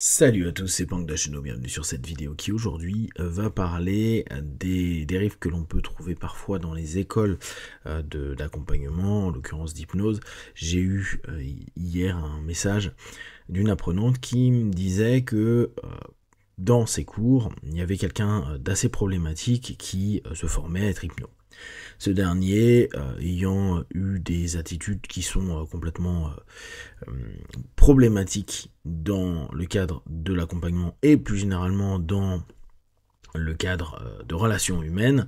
Salut à tous, c'est Pangdashino, bienvenue sur cette vidéo qui aujourd'hui va parler des dérives que l'on peut trouver parfois dans les écoles d'accompagnement, en l'occurrence d'hypnose. J'ai eu hier un message d'une apprenante qui me disait que dans ses cours, il y avait quelqu'un d'assez problématique qui se formait à être hypno. Ce dernier ayant eu des attitudes qui sont complètement problématiques dans le cadre de l'accompagnement et plus généralement dans le cadre de relations humaines,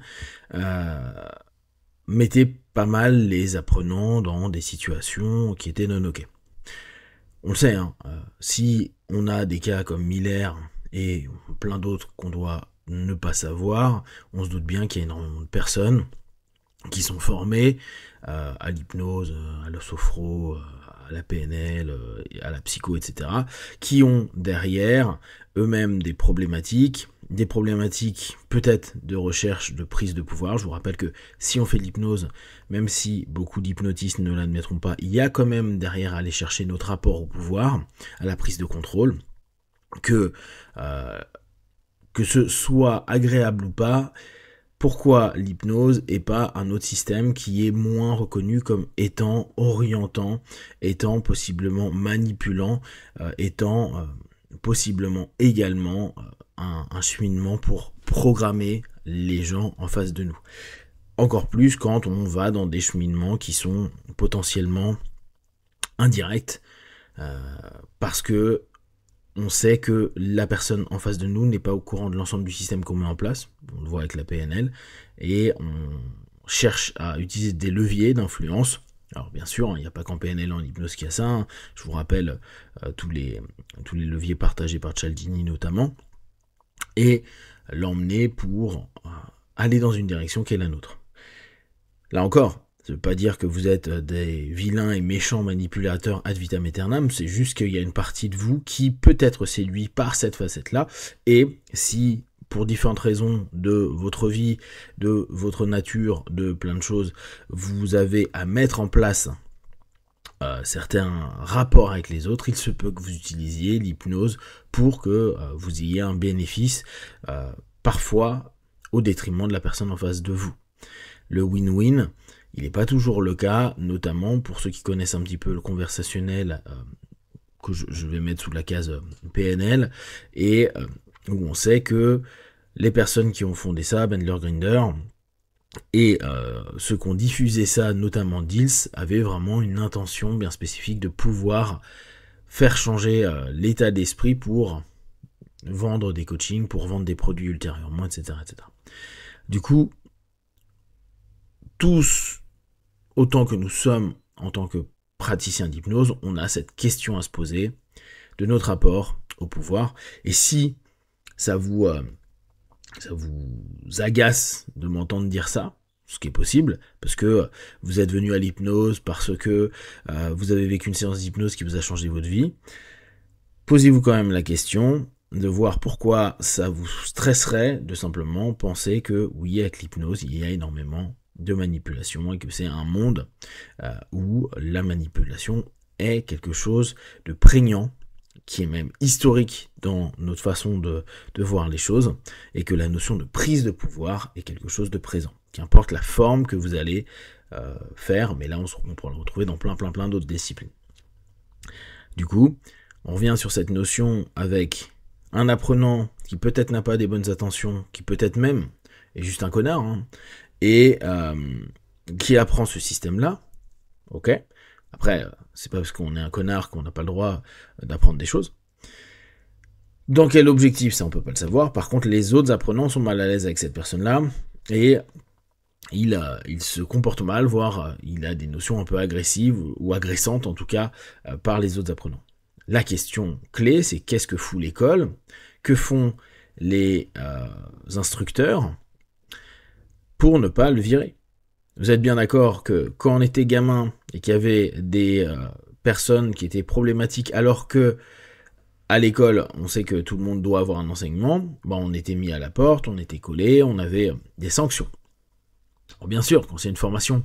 mettait pas mal les apprenants dans des situations qui étaient non ok. On le sait, hein, si on a des cas comme Miller et plein d'autres qu'on doit ne pas savoir, on se doute bien qu'il y a énormément de personnes qui sont formés à l'hypnose, à la sophro, à la PNL, à la psycho, etc., qui ont derrière eux-mêmes des problématiques peut-être de recherche de prise de pouvoir. Je vous rappelle que si on fait de l'hypnose, même si beaucoup d'hypnotistes ne l'admettront pas, il y a quand même derrière à aller chercher notre rapport au pouvoir, à la prise de contrôle, que ce soit agréable ou pas. Pourquoi l'hypnose et pas un autre système qui est moins reconnu comme étant orientant, étant possiblement manipulant, étant possiblement également un cheminement pour programmer les gens en face de nous. Encore plus quand on va dans des cheminements qui sont potentiellement indirects, parce que on sait que la personne en face de nous n'est pas au courant de l'ensemble du système qu'on met en place, on le voit avec la PNL, et on cherche à utiliser des leviers d'influence. Alors bien sûr, il n'y a pas qu'en PNL, en hypnose qu'il y a ça, hein. Je vous rappelle tous les leviers partagés par Cialdini notamment, et l'emmener pour aller dans une direction qui est la nôtre. Là encore, ça ne veut pas dire que vous êtes des vilains et méchants manipulateurs ad vitam aeternam, c'est juste qu'il y a une partie de vous qui peut être séduit par cette facette-là, et si pour différentes raisons de votre vie, de votre nature, de plein de choses, vous avez à mettre en place certains rapports avec les autres, il se peut que vous utilisiez l'hypnose pour que vous ayez un bénéfice, parfois au détriment de la personne en face de vous. Le win-win, il n'est pas toujours le cas, notamment pour ceux qui connaissent un petit peu le conversationnel, que je vais mettre sous la case PNL, et où on sait que les personnes qui ont fondé ça, Bandler Grinder, et ceux qui ont diffusé ça, notamment Diels, avaient vraiment une intention bien spécifique de pouvoir faire changer l'état d'esprit pour vendre des coachings, pour vendre des produits ultérieurement, etc. etc. Du coup, tous, autant que nous sommes en tant que praticiens d'hypnose, on a cette question à se poser de notre rapport au pouvoir. Et si ça vous agace de m'entendre dire ça, ce qui est possible, parce que vous êtes venu à l'hypnose, parce que vous avez vécu une séance d'hypnose qui vous a changé votre vie, posez-vous quand même la question de voir pourquoi ça vous stresserait de simplement penser que oui, avec l'hypnose, il y a énormément de manipulation et que c'est un monde où la manipulation est quelque chose de prégnant, qui est même historique dans notre façon de voir les choses, et que la notion de prise de pouvoir est quelque chose de présent, qu'importe la forme que vous allez faire, mais là on pourra le retrouver dans plein d'autres disciplines. Du coup, on revient sur cette notion avec un apprenant qui peut-être n'a pas des bonnes intentions, qui peut-être même est juste un connard, hein, et qui apprend ce système-là, ok. Après, c'est pas parce qu'on est un connard qu'on n'a pas le droit d'apprendre des choses. Dans quel objectif, ça on peut pas le savoir. Par contre, les autres apprenants sont mal à l'aise avec cette personne-là, et il se comporte mal, voire il a des notions un peu agressives, ou agressantes en tout cas, par les autres apprenants. La question clé, c'est qu'est-ce que fout l'école? Que font les instructeurs pour ne pas le virer? Vous êtes bien d'accord que quand on était gamin et qu'il y avait des personnes qui étaient problématiques, alors que à l'école, on sait que tout le monde doit avoir un enseignement, on était mis à la porte, on était collé, on avait des sanctions. Alors bien sûr, quand c'est une formation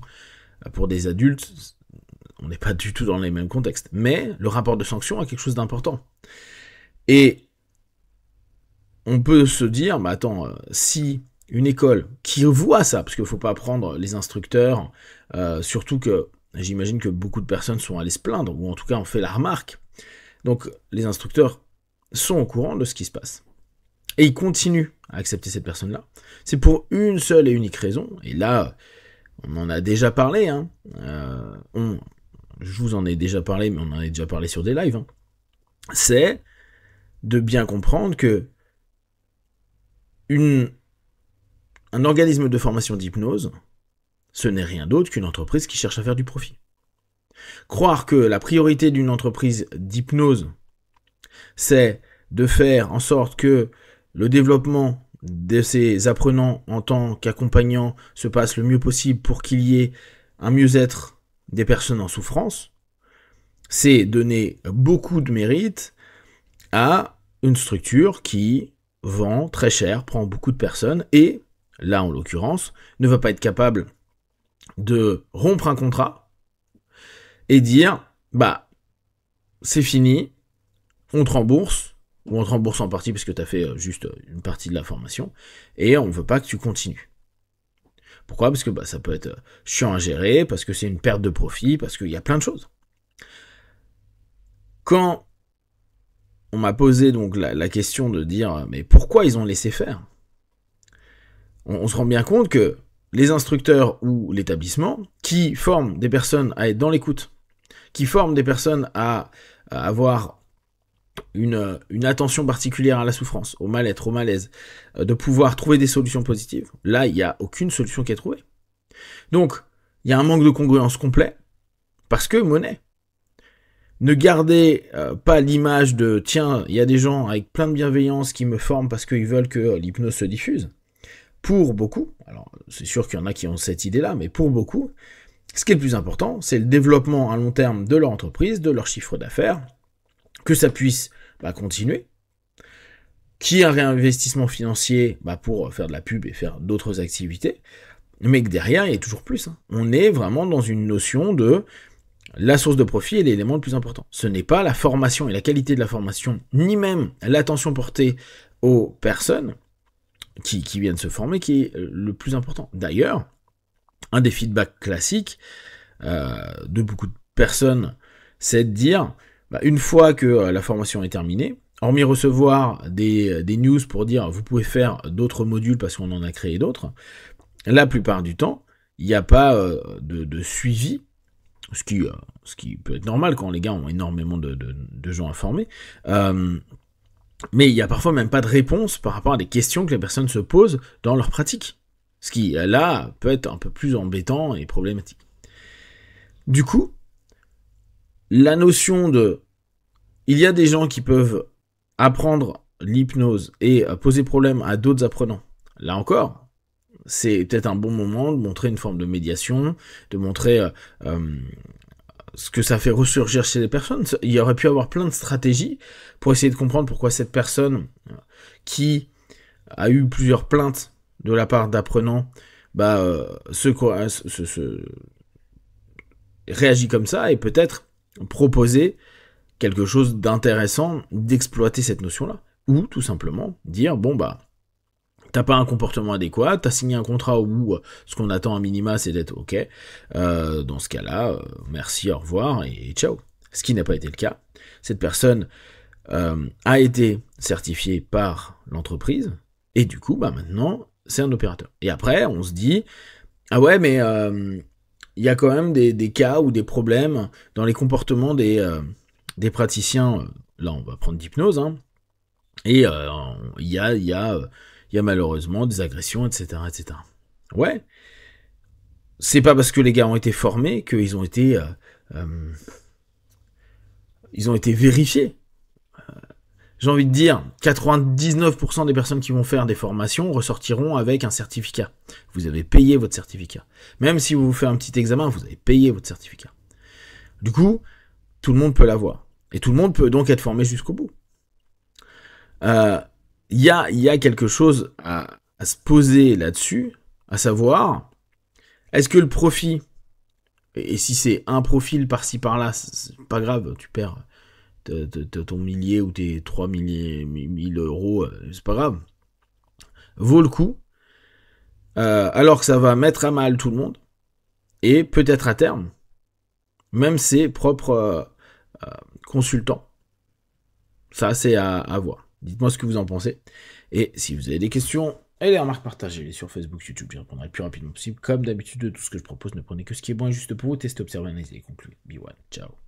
pour des adultes, on n'est pas du tout dans les mêmes contextes, mais le rapport de sanction a quelque chose d'important. Et on peut se dire, bah attends, si une école qui voit ça, parce qu'il ne faut pas prendre les instructeurs, surtout que j'imagine que beaucoup de personnes sont allées se plaindre, ou en tout cas ont fait la remarque. Donc les instructeurs sont au courant de ce qui se passe. Et ils continuent à accepter cette personne-là. C'est pour une seule et unique raison, et là, on en a déjà parlé, hein. Je vous en ai déjà parlé, mais on en a déjà parlé sur des lives, hein. C'est de bien comprendre que un organisme de formation d'hypnose, ce n'est rien d'autre qu'une entreprise qui cherche à faire du profit. Croire que la priorité d'une entreprise d'hypnose, c'est de faire en sorte que le développement de ses apprenants en tant qu'accompagnants se passe le mieux possible pour qu'il y ait un mieux-être des personnes en souffrance, c'est donner beaucoup de mérite à une structure qui vend très cher, prend beaucoup de personnes et, là en l'occurrence, ne va pas être capable de rompre un contrat et dire bah c'est fini, on te rembourse, ou on te rembourse en partie parce que tu as fait juste une partie de la formation, et on ne veut pas que tu continues. Pourquoi ? Parce que bah, ça peut être chiant à gérer, parce que c'est une perte de profit, parce qu'il y a plein de choses. Quand on m'a posé donc la question de dire mais pourquoi ils ont laissé faire ? On se rend bien compte que les instructeurs ou l'établissement qui forment des personnes à être dans l'écoute, qui forment des personnes à avoir une attention particulière à la souffrance, au mal-être, au malaise, de pouvoir trouver des solutions positives, là, il n'y a aucune solution qui est trouvée. Donc, il y a un manque de congruence complet, parce que monnaie. Ne gardez pas l'image de « tiens, il y a des gens avec plein de bienveillance qui me forment parce qu'ils veulent que l'hypnose se diffuse ». Pour beaucoup, alors c'est sûr qu'il y en a qui ont cette idée-là, mais pour beaucoup, ce qui est le plus important, c'est le développement à long terme de leur entreprise, de leur chiffre d'affaires, que ça puisse continuer, qu'il y ait un réinvestissement financier pour faire de la pub et faire d'autres activités, mais que derrière, il y ait toujours plus. Hein. On est vraiment dans une notion de la source de profit est l'élément le plus important. Ce n'est pas la formation et la qualité de la formation, ni même l'attention portée aux personnes qui viennent se former qui est le plus important. D'ailleurs, un des feedbacks classiques de beaucoup de personnes, c'est de dire, une fois que la formation est terminée, hormis recevoir des news pour dire vous pouvez faire d'autres modules parce qu'on en a créé d'autres, la plupart du temps, il n'y a pas de suivi, ce qui peut être normal quand les gars ont énormément de gens à former, mais il n'y a parfois même pas de réponse par rapport à des questions que les personnes se posent dans leur pratique, ce qui là peut être un peu plus embêtant et problématique. Du coup, la notion de il y a des gens qui peuvent apprendre l'hypnose et poser problème à d'autres apprenants, là encore, c'est peut-être un bon moment de montrer une forme de médiation, de montrer ce que ça fait ressurgir chez les personnes. Il y aurait pu avoir plein de stratégies pour essayer de comprendre pourquoi cette personne qui a eu plusieurs plaintes de la part d'apprenants réagit comme ça et peut-être proposer quelque chose d'intéressant d'exploiter cette notion-là. Ou tout simplement dire, t'as pas un comportement adéquat, t'as signé un contrat où ce qu'on attend à minima c'est d'être ok, dans ce cas-là, merci, au revoir et ciao. Ce qui n'a pas été le cas. Cette personne a été certifiée par l'entreprise et du coup maintenant c'est un opérateur. Et après on se dit, ah ouais mais il y a quand même des cas ou des problèmes dans les comportements des praticiens, là on va prendre d'hypnose, hein, et il y a malheureusement des agressions, etc., etc. Ouais, c'est pas parce que les gars ont été formés qu'ils ont été vérifiés. J'ai envie de dire, 99% des personnes qui vont faire des formations ressortiront avec un certificat. Vous avez payé votre certificat. Même si vous faites un petit examen, vous avez payé votre certificat. Du coup, tout le monde peut l'avoir. Et tout le monde peut donc être formé jusqu'au bout. Il y a quelque chose à se poser là-dessus, à savoir, est-ce que le profit, et si c'est un profil par-ci par-là, c'est pas grave, tu perds ton millier ou tes 3 1000 euros, c'est pas grave. Vaut le coup, alors que ça va mettre à mal tout le monde, et peut-être à terme, même ses propres consultants. Ça, c'est à voir. Dites-moi ce que vous en pensez. Et si vous avez des questions et des remarques, partagez-les sur Facebook, YouTube. J'y répondrai le plus rapidement possible. Comme d'habitude, de tout ce que je propose, ne prenez que ce qui est bon et juste pour vous. Testez, observez, analysez et concluez. Be one. Ciao.